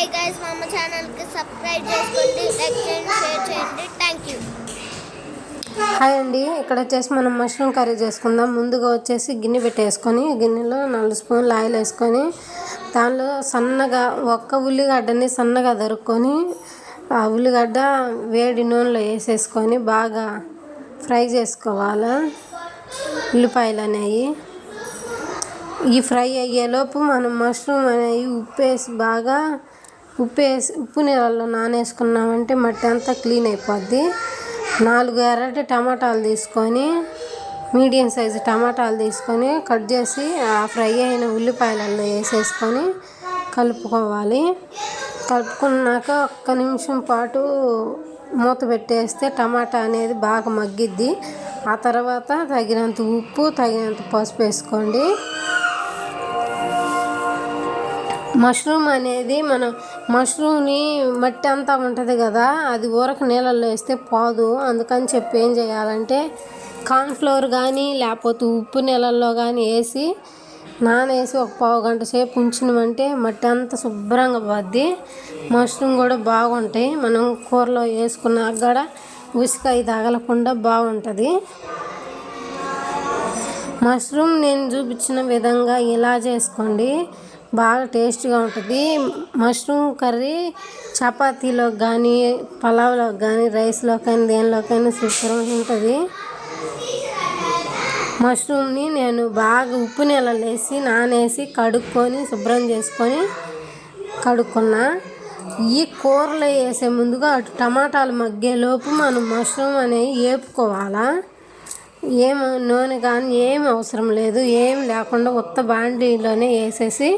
Hi guys, మా ఛానల్కి subscribe చేసుకోండి, లైక్ చేయండి, షేర్ చేయండి. Thank you. హాయ్ అండి. ఇక్కడ వచ్చేసి మనం మష్రూమ్ కర్రీ చేసుకుందాం. ముందుగా వచ్చేసి గిన్నె పెట్టేసుకొని గిన్నెలో 4 స్పూన్లు ఆయిల్ వేసుకొని దానిలో సన్నగా ఒక్క ఉల్లిగడ్డని సన్నగా దొరుక్కొని ఆ ఉల్లిగడ్డ వేడి నూనెలో వేసేసుకొని బాగా ఫ్రై చేసుకోవాలి. ఉల్లిపాయలు అనేవి ఈ ఫ్రై అయ్యేలోపు మనం మష్రూమ్ అనేవి ఉప్పు నీళ్ళల్లో నానేసుకున్నామంటే మట్టి అంతా క్లీన్ అయిపోద్ది. 4 ఎర్రటి టమాటాలు తీసుకొని మీడియం సైజు టమాటాలు తీసుకొని కట్ చేసి ఆ ఫ్రై అయిన ఉల్లిపాయలలో వేసేసుకొని కలుపుకోవాలి. కలుపుకున్నాక 1 నిమిషం పాటు మూత పెట్టేస్తే టమాటా అనేది బాగా మగ్గిద్ది. ఆ తర్వాత తగినంత ఉప్పు, తగినంత పసుపు వేసుకోండి. మష్రూమ్ అనేది మష్రూమ్ని మట్టి అంతా ఉంటుంది కదా, అది ఊరక నీళ్ళల్లో వేస్తే పోదు. అందుకని చెప్పి ఏం చేయాలంటే కార్న్ఫ్లోర్ కానీ లేకపోతే ఉప్పు నీళ్ళల్లో కానీ వేసి నానేసి ఒక పావు గంట సేపు ఉంచినమంటే మట్టి అంతా శుభ్రంగా పోద్ది. మష్రూమ్ కూడా బాగుంటాయి. మనం కూరలో వేసుకున్నాక కూడా ఉసికాయ తగలకుండా బాగుంటుంది. మష్రూమ్ నేను చూపించిన విధంగా ఇలా చేసుకోండి, బాగా టేస్ట్గా ఉంటుంది. మష్రూమ్ కర్రీ చపాతీలో కానీ పలావ్లో కానీ రైస్లో కానీ దేనిలోకైనా సూపర్గా ఉంటుంది. మష్రూమ్ని నేను బాగా ఉప్పు నీళ్ళలో వేసి నానేసి కడుక్కొని శుభ్రం చేసుకొని కడుక్కున్నా. ఈ కూరలో వేసే ముందుగా అటు టమాటాలు మగ్గేలోపు మనం మష్రూమ్ అనేవి వేపుకోవాలా. నూనె కానీ ఏం అవసరం లేదు, ఏం లేకుండా ఉత్త బాండీలోనే వేసేసి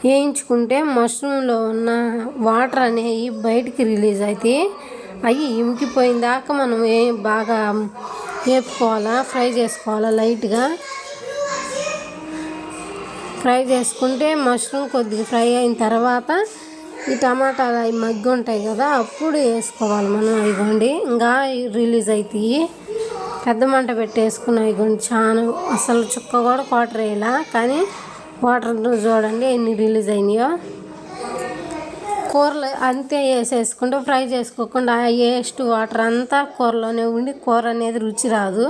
వేయించుకుంటే మష్రూమ్లో ఉన్న వాటర్ అనేవి బయటికి రిలీజ్ అవుతాయి. అవి ఇంకిపోయిన దాకా మనం బాగా వేపుకోవాలా, ఫ్రై చేసుకోవాలా. లైట్గా ఫ్రై చేసుకుంటే మష్రూమ్ కొద్దిగా ఫ్రై అయిన తర్వాత ఈ టమాటాలు అవి మగ్గి ఉంటాయి కదా, అప్పుడు వేసుకోవాలి మనం. ఇవ్వండి ఇంకా రిలీజ్ అవుతాయి. పెద్ద మంట పెట్టేసుకుని ఇవ్వండి. చాలా అసలు చుక్క కూడా వాటర్ వేయాల, కానీ వాటర్ చూడండి ఎన్ని రిలీజ్ అయినాయో. కూరలో అంతే వేసేసుకుంటే ఫ్రై చేసుకోకుండా వేస్ట్ వాటర్ అంతా కూరలోనే ఉండి కూర అనేది రుచి రాదు.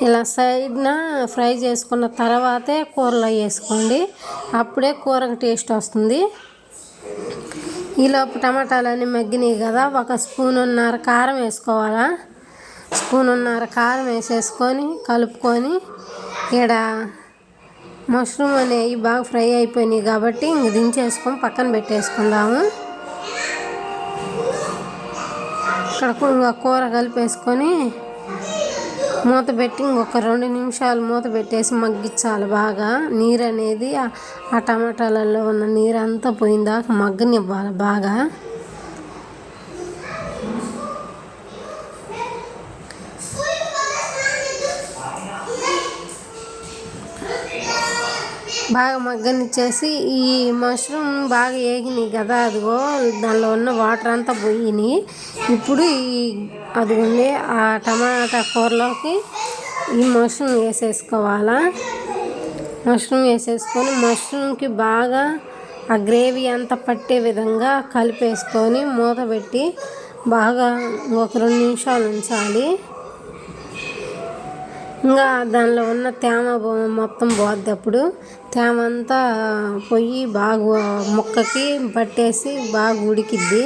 ఇలా సైడ్న ఫ్రై చేసుకున్న తర్వాతే కూరలో వేసుకోండి, అప్పుడే కూరకు టేస్ట్ వస్తుంది. ఈలోపు టమాటాలన్నీ మగ్గినాయి కదా, 1 స్పూనున్నర కారం వేసుకోవాలా. స్పూనున్నర కారం వేసేసుకొని కలుపుకొని ఇక్కడ మష్రూమ్ అనేవి బాగా ఫ్రై అయిపోయినాయి కాబట్టి ఇంక దించేసుకొని పక్కన పెట్టేసుకుందాము. ఇక్కడ కూర కలిపేసుకొని మూత పెట్టి ఇంకొక 2 నిమిషాలు మూత పెట్టేసి మగ్గించాలి బాగా. నీరు అనేది ఆ టమాటాలలో ఉన్న నీరు అంతా పోయిందాక మగ్గనివ్వాలి బాగా. బాగా మగ్గనిచ్చేసి ఈ మష్రూమ్ బాగా వేగినాయి కదా, అదిగో దానిలో ఉన్న వాటర్ అంతా పోయినాయి. ఇప్పుడు అదిగోండి ఆ టమాటా కూరలోకి ఈ మష్రూమ్ వేసేసుకోవాలా. మష్రూమ్ వేసేసుకొని మష్రూమ్కి బాగా ఆ గ్రేవీ అంతా పట్టే విధంగా కలిపేసుకొని మూత పెట్టి బాగా ఒక 2 నిమిషాలు ఉంచాలి. ఇంకా దానిలో ఉన్న తేమ మొత్తం పోద్ది. అప్పుడు తేమ అంతా పోయి బాగా ముక్కకి పట్టేసి బాగా ఉడికిద్ది.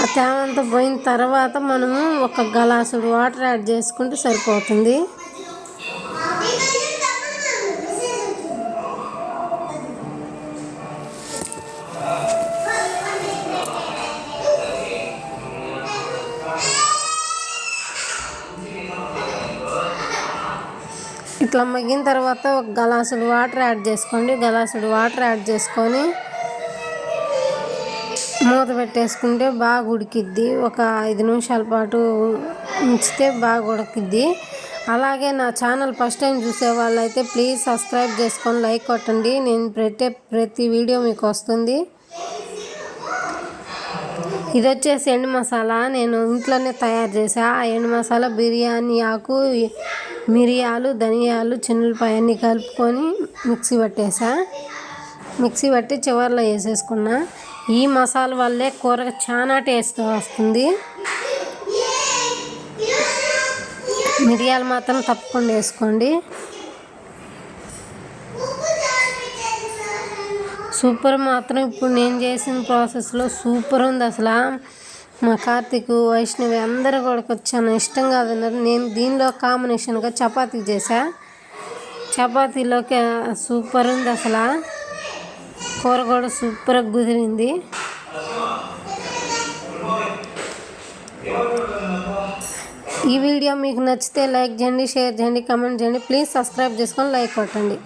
ఆ తేమ అంతా పోయిన తర్వాత మనము 1 గ్లాసుడు వాటర్ యాడ్ చేసుకుంటే సరిపోతుంది. ఇట్లా మగ్గిన తర్వాత 1 గ్లాసుడు వాటర్ యాడ్ చేసుకోండి. గ్లాసుడు వాటర్ యాడ్ చేసుకొని మూత పెట్టేసుకుంటే బాగా ఉడికిద్ది. ఒక 5 నిమిషాల పాటు ఉంచితే బాగా ఉడికిద్ది. అలాగే నా ఛానల్ ఫస్ట్ టైం చూసే వాళ్ళైతే ప్లీజ్ సబ్స్క్రైబ్ చేసుకొని లైక్ కొట్టండి. నేను ప్రతి వీడియో మీకు వస్తుంది. ఇది వచ్చేసి ఎండు మసాలా నేను ఇంట్లోనే తయారు చేసా. ఆ ఎండు మసాలా బిర్యానీ ఆకు మిరియాలు, ధనియాలు, చిన్నులపాయ అన్నీ కలుపుకొని మిక్సీ పట్టి చివర్లో వేసేసుకున్నా. ఈ మసాలా వల్లే కూరకి చాలా టేస్ట్ వస్తుంది. మిరియాలు మాత్రం తప్పకుండా వేసుకోండి. సూపర్ మాత్రం ఇప్పుడు నేను చేసిన ప్రాసెస్లో సూపర్ ఉంది అసలు. మా కార్తీక్, వైష్ణవి అందరూ కూడా చాలా ఇష్టంగా తిన్నారు. నేను దీనిలో కాంబినేషన్గా చపాతీ చేసా. చపాతీలోకి సూపర్ ఉంది అసలు. కూర కూడా సూపర్గా కుదిరింది. ఈ వీడియో మీకు నచ్చితే లైక్ చేయండి, షేర్ చేయండి, కామెంట్ చేయండి. ప్లీజ్ సబ్స్క్రైబ్ చేసుకొని లైక్ కొట్టండి.